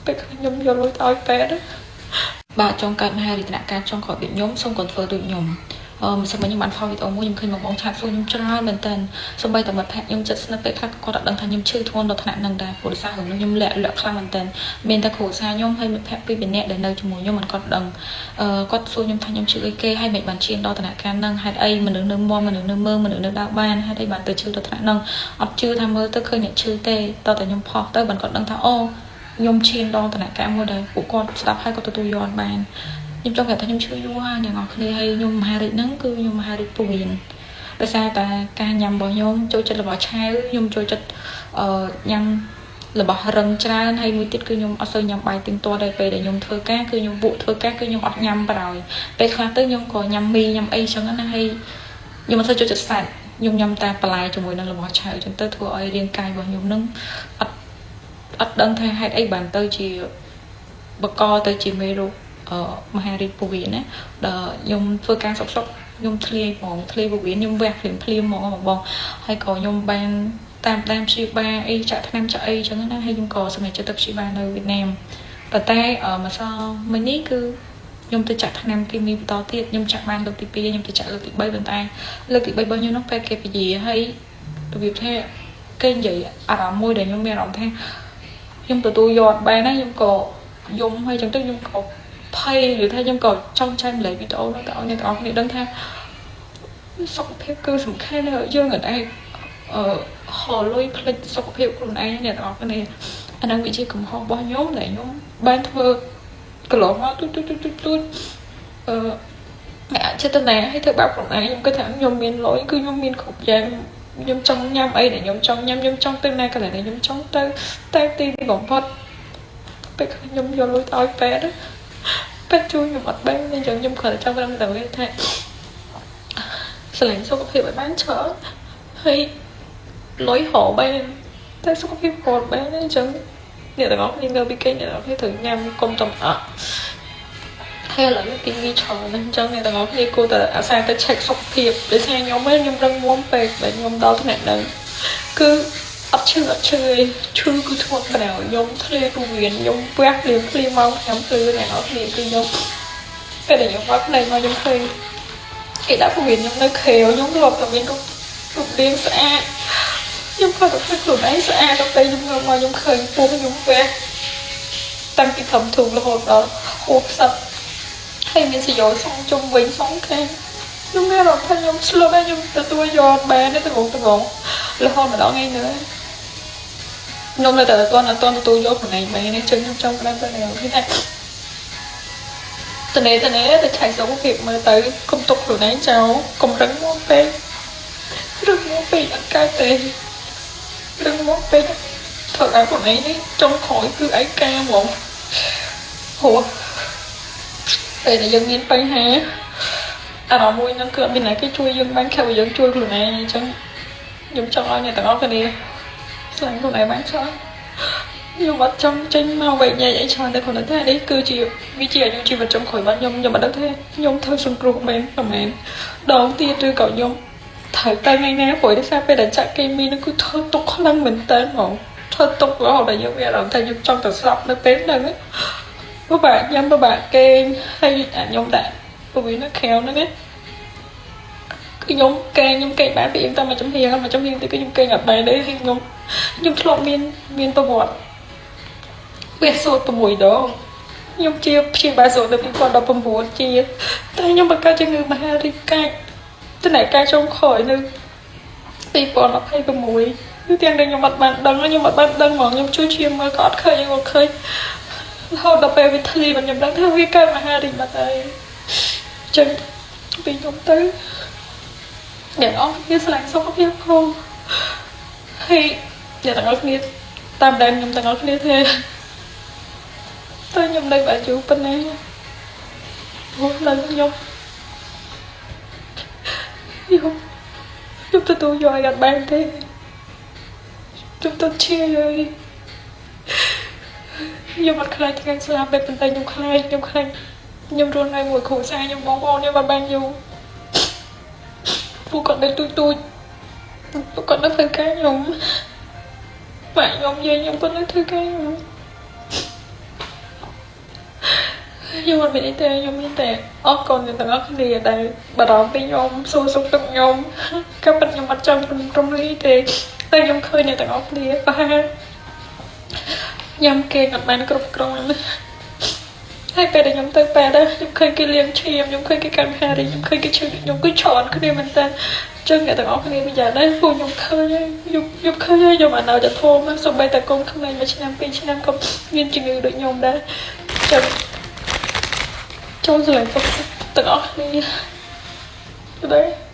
ពេលខ្ញុំយកលុយទៅឲ្យពេទ្យបាទចង់កើតមហារីកការចង់ក្រោយពីខ្ញុំសូមគាត់ធ្វើដូចខ្ញុំមិនសិនមកខ្ញុំបានផលវីដេអូមួយខ្ញុំឃើញបងឆាតសួរខ្ញុំច្រើនមែនតើសូម្បីតែមិត្តភក្តិខ្ញុំចិត្តស្និទ្ធពេលខ្លះគាត់អត់ដឹងថាខ្ញុំឈឺធ្ងន់ដល់ថ្នាក់ហ្នឹងដែរព្រោះដោយសាររឿងខ្ញុំលាក់ខ្លាំងមែនតើមានតែគ្រូសាខ្ញុំហើយមិត្តភក្តិពីរនាក់ដែលនៅជាមួយខ្ញុំមិនគាត់ដឹងគាត់សួរខ្ញុំថាខ្ញុំឈឺអីគេហើយមិនបានឈានដល់ថ្នាក់ការហ្នឹងហេតុអីមនុស្សនៅមមមនុស្សនៅមើលមនុស្សនៅដើរបានហេតុអីបានទៅឈឺដល់ថ្នាក់ហ្នឹងអត់ជឿថាមើលទៅឃើញអ្នកឈឺទេតតែខ្ញុំផុសទៅបានគាត់ដឹងថាអូខ្ញុំឈានដល់ថ្នាក់ការមួយដែលពួកគាត់ស្ដាប់ហើយគាត់ទទួលយកបានខ្ញុំចង់ប្រាប់ថាខ្ញុំឈឺយូរហើយអ្នកនរគ្នាហើយខ្ញុំមហារីកហ្នឹងគឺខ្ញុំមហារីកពវៀនដោយសារតែការញ៉ាំរបស់ខ្ញុំចូលចិត្តរបស់ឆាវខ្ញុំចូលចិត្តញ៉ាំរបស់រឹងច្រើនហើយមួយទៀតគឺខ្ញុំអត់សូវញ៉ាំបាយទៀងទាត់ដែរពេលដែលខ្ញុំធ្វើការគឺខ្ញុំពួកធ្វើការគឺខ្ញុំអត់ញ៉ាំបណ្ដោយពេលខ្លះទៅខ្ញុំក៏ញ៉ាំមីញ៉ាំអីចឹងណាហើយខ្ញុំអត់សូវចូលចិត្តសាច់ខ្ញុំញ៉ាំតែបន្លែជាមួយនឹងរបស់ឆាវចឹងទៅធ្វើឲ្យរាងកាយរបស់ខ្ញុំនឹងអត់ដឹងថាហេតុអីបានទៅជាបកទៅជាមេរោគមហារីកពវៀនណាដល់ខ្ញុំធ្វើការសុកខ្ញុំធ្លាយហ្មងធ្លាយពវៀនខ្ញុំវះភ្លាមហ្មងបងហើយក៏ខ្ញុំបានតាមព្យាបាលអីចាក់ថ្នាំចាក់អីចឹងណាហើយខ្ញុំក៏សម្រេចចិត្តទៅព្យាបាលនៅវៀតណាមប៉ុន្តែម្សិលមិញនេះគឺខ្ញុំទៅចាក់ថ្នាំគីមីបន្តទៀតខ្ញុំចាក់បានលើកទី2ខ្ញុំទៅចាក់លើកទី3ប៉ុន្តែលើកទី3របស់ខ្ញុំនោះពេលគេពជាហើយរបៀបថាគេនិយាយអារម្មណ៍មួយដែលខ្ញុំមានអារម្មណ៍ថាខ្ញុំទទួលយកបានណាខ្ញុំក៏យំហើយចឹងទៅខ្ញុំក៏ភ័យឬថាខ្ញុំក៏ចង់ចែកម្លែកវីដេអូនោះទៅឲ្យអ្នកទាំងអស់គ្នាដឹងថាសុខភាពគឺសំខាន់ណាស់យើងអត់អាចហៅលុយផ្លិចសុខភាពខ្លួនឯងអ្នកទាំងអស់គ្នាអានឹងវាជាកំហុសរបស់ខ្ញុំដែលខ្ញុំបានធ្វើកន្លងមកទូចចិត្តណាឲ្យធ្វើបាបខ្លួនឯងខ្ញុំគិតថាខ្ញុំមានលុយគឺខ្ញុំមានគ្រប់យ៉ាងខ្ញុំចង់ញ៉ាំអីដែលខ្ញុំចង់ញ៉ាំខ្ញុំចង់ទៅណាកន្លែងដែលខ្ញុំចង់ទៅតែទីបំផុតពេលខ្ញុំយកលុយទៅឲ្យពេទ្យពេទ្យជួយខ្ញុំអត់បានអញ្ចឹងខ្ញុំគ្រាន់តែចង់ដឹងតែថាស្រឡាញ់សុខភាពឲ្យបានច្រើនហើយលុយហៅបានតែសុខភាពគាត់បានអញ្ចឹងអ្នកទាំងអស់គ្នានៅពីគេអ្នកទាំងអស់គ្នាត្រូវញ៉ាំកុំតំអក់ហើយឥឡូវគេងាយច្រើនអញ្ចឹងអ្នកទាំងអស់គ្នាគួរតែអាសាទៅ check សុខភាពដោយសារខ្ញុំរឹងមាំពេកតែខ្ញុំដល់ថ្នាក់ហ្នឹងគឺអត់ឈឺឈឺគឺធ្ងន់ក្រៅខ្ញុំធ្លាក់ពវៀនខ្ញុំវះភ្លាមមកខ្ញុំភ្លឺអ្នកនរគ្នាគឺខ្ញុំពេលដែលខ្ញុំមកផ្នែកមកខ្ញុំឃើញគេដាក់ពវៀនខ្ញុំនៅខែវខ្ញុំធ្លាប់តែមានរូបរាងស្អាតខ្ញុំគាត់ទៅខ្លួនឯងស្អាតដល់ពេលខ្ញុំមកខ្ញុំឃើញពោះខ្ញុំវះតាំងពីធំធូររហូតដល់ហូបសឹកហើយមានសយោសងជុំវិញសងខាងខ្ញុំមានអារម្មណ៍ថាខ្ញុំស្លុកហើយខ្ញុំទទួលយកបានទៅត្រង់រហូតម្ដងថ្ងៃនេះខ្ញុំនៅតែអត់ទាន់ទទួលយកខ្លួនឯងបាននេះចឹងខ្ញុំចង់ប្រាប់ទៅអ្នកគេថាតនេទៅឆៃសុខភាពមើលទៅកុំទុកខ្លួនឯងចោលកុំរឹងមាំពេករឹងមាំពេកអត់កើតទេរឹងមាំពេកធ្វើឲ្យខ្លួនឯងនេះចង់ក្រោយគឺឯកាហ្មងហូពេលដែលយើងមានបញ្ហាអារម្មណ៍មួយហ្នឹងគឺអត់មានណាគេជួយយើងបានខែយើងជួយខ្លួនឯងអញ្ចឹងខ្ញុំចង់ឲ្យអ្នកទាំងអស់គ្នាស្លាញ់ខ្លួនឯងបានច្រើនខ្ញុំអត់ចង់ចេញមកវែកញែកអីច្រើនតែគាត់ថានេះគឺជាវាជាអាយុជីវិតចុងក្រោយរបស់ខ្ញុំអត់ដឹងថាខ្ញុំធ្វើសង្គ្រោះមែនប្រហែលដងទៀតឬក៏ខ្ញុំត្រូវទៅថ្ងៃណាព្រោះដោយសារពេលដែលចាក់គីមីនោះគឺធ្វើទុកខ្លាំងមែនតើហ្មងធ្វើទុករហូតដល់យើងមានអារម្មណ៍ថាខ្ញុំចង់ទៅស្លាប់នៅពេលហ្នឹងពិបាកញ៉ាំពិបាកគេងហើយខ្ញុំដាក់ព្រោះវានៅខែវហ្នឹងណាខ្ញុំកេងបានពីតែមួយចំហៀងទៅគឺខ្ញុំកេងអត់បានទេហើយខ្ញុំធ្លាប់មានប្រវត្តិវាសូត្រ6ដងខ្ញុំជាព្យាបាលសូត្រនៅ2019ជាតែខ្ញុំបង្កើតជំងឺមហារីកកាចតំណែងការចុងក្រោយនៅ2026គឺទាំងដែលខ្ញុំអត់បានដឹងហ្មងខ្ញុំជួយឈាមមើលក៏អត់ឃើញរហូតដល់ពេលវាធ្លាយខ្ញុំដឹងថាវាកើតមហារីកបាត់ហើយអញ្ចឹងពីខ្ញុំទៅអ្នកអស់គ្នាឆ្លាញ់សុខភាពផងហើយអ្នកទាំងអស់គ្នាតាមដែលខ្ញុំទាំងអស់គ្នាទេតែខ្ញុំនៅបានយូរប៉ុណ្ណាព្រោះឡើងខ្ញុំទទួលយកឲ្យអត់បានទេខ្ញុំទៅឈឺហើយខ្ញុំអត់ខ្លាចថ្ងៃស្លាប់ទេប៉ុន្តែខ្ញុំខ្លាចខ្ញុំរស់នៅមួយគ្រួសារខ្ញុំបងប្អូនខ្ញុំអត់បានយូរពួកគាត់នៅទូចពួកគាត់នៅធ្វើការខ្ញុំម៉ាក់ខ្ញុំយាយខ្ញុំគាត់នៅធ្វើការខ្ញុំ ខ្ញុំអត់មានអីទេខ្ញុំមានតែអរគុណទាំងអស់គ្នាដែលបារម្ភពីខ្ញុំសួរសុខទុក្ខខ្ញុំក៏ប៉ុន្តែខ្ញុំអត់ចង់រំលីទេតែខ្ញុំឃើញអ្នកទាំងអស់គ្នាប្រហែលញ៉ាំគេអត់បានគ្រប់គ្រាន់ហើយពេលដែលខ្ញុំទៅពេទ្យខ្ញុំឃើញគេលាងឈាមខ្ញុំឃើញគេកាន់ហារីខ្ញុំឃើញគេឈឺខ្ញុំគឺច្រើនគ្នាមែនតើចឹងអ្នកទាំងអស់គ្នាវាយ៉ាងណាពួកខ្ញុំឃើញហើយខ្ញុំឃើញហើយខ្ញុំអត់ដល់ទៅធំសូម្បីតែកូនក្មេង1ឆ្នាំ2ឆ្នាំក៏មានជំងឺដូចខ្ញុំដែរចឹងចូលស្រឡាញ់ពុកទាំងអស់គ្នាដែរ